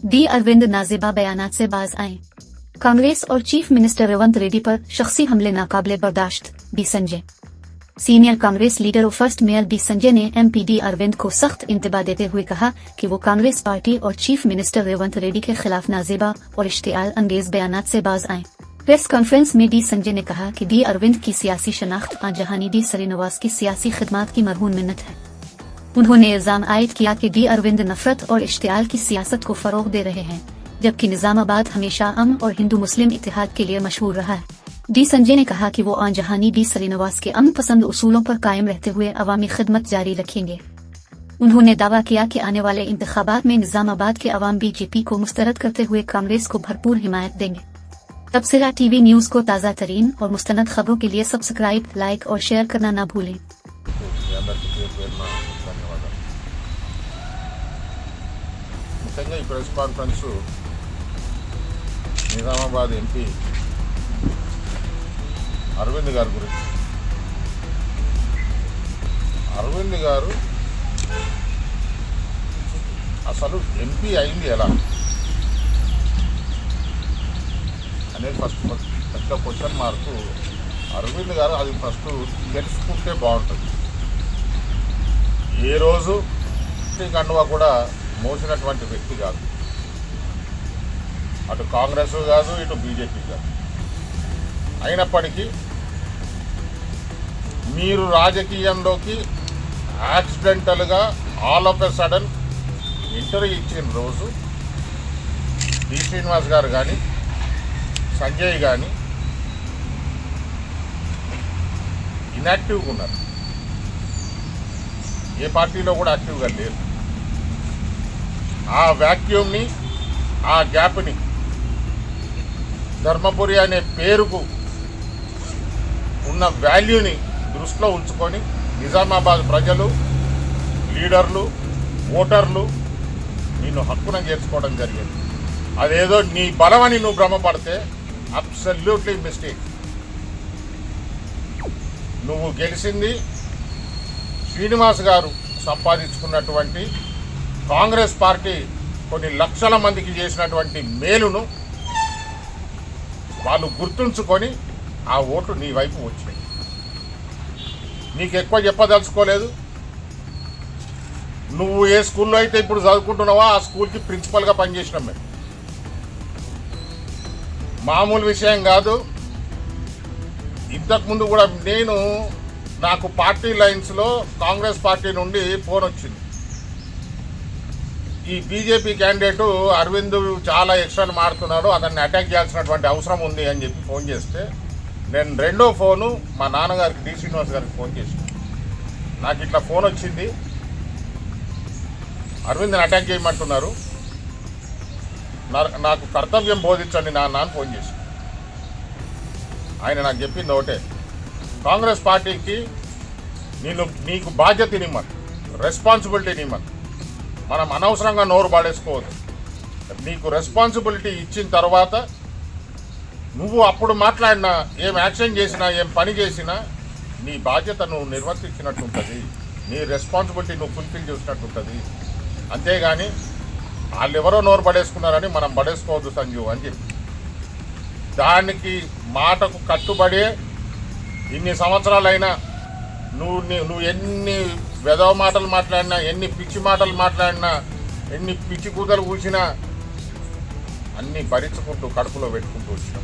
D Arvind नाजिबा बयानात से बाज आए। कांग्रेस और चीफ मिनिस्टर रेवंत रेड्डी पर शख्सी हमले नाकाबिले बर्दाश्त, D Sanjay. Senior Congress leader और फर्स्ट मेयर डी संजय ने एमपी डी अरविंद को सख्त इंतबा देते हुए कहा कि वो कांग्रेस पार्टी और चीफ मिनिस्टर रेवंत रेड्डी के खिलाफ नाजिबा और इश्तियाल अंगेज बयानात से बाज आए। प्रेस कॉन्फ्रेंस में डी संजय ने कहा कि डी अरविंद की सियासी शनाख्त आजहानी डी सरीनवास की सियासी खिदमात की मरहून मिन्नत है। उन्होंने इल्जाम आयद किया कि डी अरविंद नफरत और इश्तियाल की सियासत को फरोग दे रहे हैं, जबकि निजामाबाद हमेशा अमन और हिंदू मुस्लिम इत्तेहाद के लिए मशहूर रहा है। डी संजय ने कहा कि वो आजहानी डी सरीनवास के अमन पसंद उसूलों पर कायम रहते हुए अवामी खिदमत जारी रखेंगे। उन्होंने दावा किया कि आने वाले इंतखाबात में निजामाबाद के अवाम बीजेपी को मुस्तरद करते हुए कांग्रेस को भरपूर हिमायत देंगे। तबसरा टीवी न्यूज को ताज़ा तरीन और मुस्तनद खबरों के लिए सब्सक्राइब, लाइक और शेयर करना न भूलें। ముఖ్యంగా ఈ press conference Nizamabad MP Arvind గారి గురించి. అరవింద్ గారు అసలు ఎంపీ అయింది ఎలా అనేది ఫస్ట్ పెద్ద క్వశ్చన్ మార్కు. అరవింద్ గారు అది ఫస్ట్ తెలుసుకుంటే బాగుంటుంది. ఏ రోజు కండువా కూడా మోసినటువంటి వ్యక్తి కాదు, అటు కాంగ్రెస్ కాదు, ఇటు బీజేపీ కాదు. అయినప్పటికీ మీరు రాజకీయంలోకి యాక్సిడెంటల్గా all of a sudden interview ఇచ్చిన రోజు డి శ్రీనివాస్ గారు కానీ సంజయ్ కానీ ఇన్యాక్టివ్గా ఉన్నారు. ఏ పార్టీలో కూడా యాక్టివ్గా లేరు. ఆ వ్యాక్యూమ్ని, ఆ గ్యాప్ని ధర్మపురి అనే పేరుకు ఉన్న వాల్యూని దృష్టిలో ఉంచుకొని నిజామాబాద్ ప్రజలు, లీడర్లు, ఓటర్లు నిన్ను హక్కున చేర్చుకోవడం జరిగింది. అదేదో నీ బలమని నువ్వు భ్రమపడితే అబ్సల్యూట్లీ మిస్టేక్. నువ్వు గెలిచింది శ్రీనివాస్ గారు సంపాదించుకున్నటువంటి కాంగ్రెస్ పార్టీ కొన్ని లక్షల మందికి చేసినటువంటి మేలును వాళ్ళు గుర్తుంచుకొని ఆ ఓటు నీ వైపు వచ్చినాయి. నీకు ఎక్కువ చెప్పదలుచుకోలేదు. నువ్వు ఏ స్కూల్లో అయితే ఇప్పుడు చదువుకుంటున్నావో ఆ స్కూల్కి ప్రిన్సిపల్గా పనిచేసినాం మేము. మామూలు విషయం కాదు. ఇంతకుముందు కూడా నాకు పార్టీ లైన్స్లో కాంగ్రెస్ పార్టీ నుండి ఫోన్ వచ్చింది. ఈ బీజేపీ క్యాండిడేట్ అరవింద్ చాలా ఎక్స్ట్రాలు మారుతున్నాడు, అతన్ని అటాక్ చేయాల్సినటువంటి అవసరం ఉంది అని చెప్పి ఫోన్ చేస్తే నేను రెండో ఫోను మా నాన్నగారికి డి శ్రీనివాస్ గారికి ఫోన్ చేసి, నాకు ఇట్లా ఫోన్ వచ్చింది, అరవింద్ని అటాక్ చేయమంటున్నారు, నాకు కర్తవ్యం బోధించండి నాన్న అని ఫోన్ చేసి. ఆయన నాకు చెప్పింది ఒకటే, కాంగ్రెస్ పార్టీకి నీకు బాధ్యతనిమ్మను, రెస్పాన్సిబిలిటీనిమ్మను. మనం అనవసరంగా నోరు పాడేసుకోవద్దు. నీకు రెస్పాన్సిబిలిటీ ఇచ్చిన తర్వాత నువ్వు అప్పుడు మాట్లాడినా, ఏం యాక్షన్ చేసినా, ఏం పని చేసినా నీ బాధ్యత నువ్వు నిర్వర్తించినట్టు ఉంటుంది, నీ రెస్పాన్సిబిలిటీ నువ్వు ఫుల్ఫిల్ చేసినట్టు ఉంటుంది. అంతేగాని వాళ్ళు ఎవరో నోరు పడేసుకున్నారని మనం పడేసుకోవద్దు సంజు అని చెప్పి, దానికి మాటకు కట్టుబడే ఇన్ని సంవత్సరాలైనా నువ్వు ఎన్ని వెధవ మాటలు మాట్లాడినా, ఎన్ని పిచ్చి మాటలు మాట్లాడినా, ఎన్ని పిచ్చి కూతలు కూసినా అన్నీ భరించుకుంటూ కడుపులో పెట్టుకుంటూ వచ్చినాం.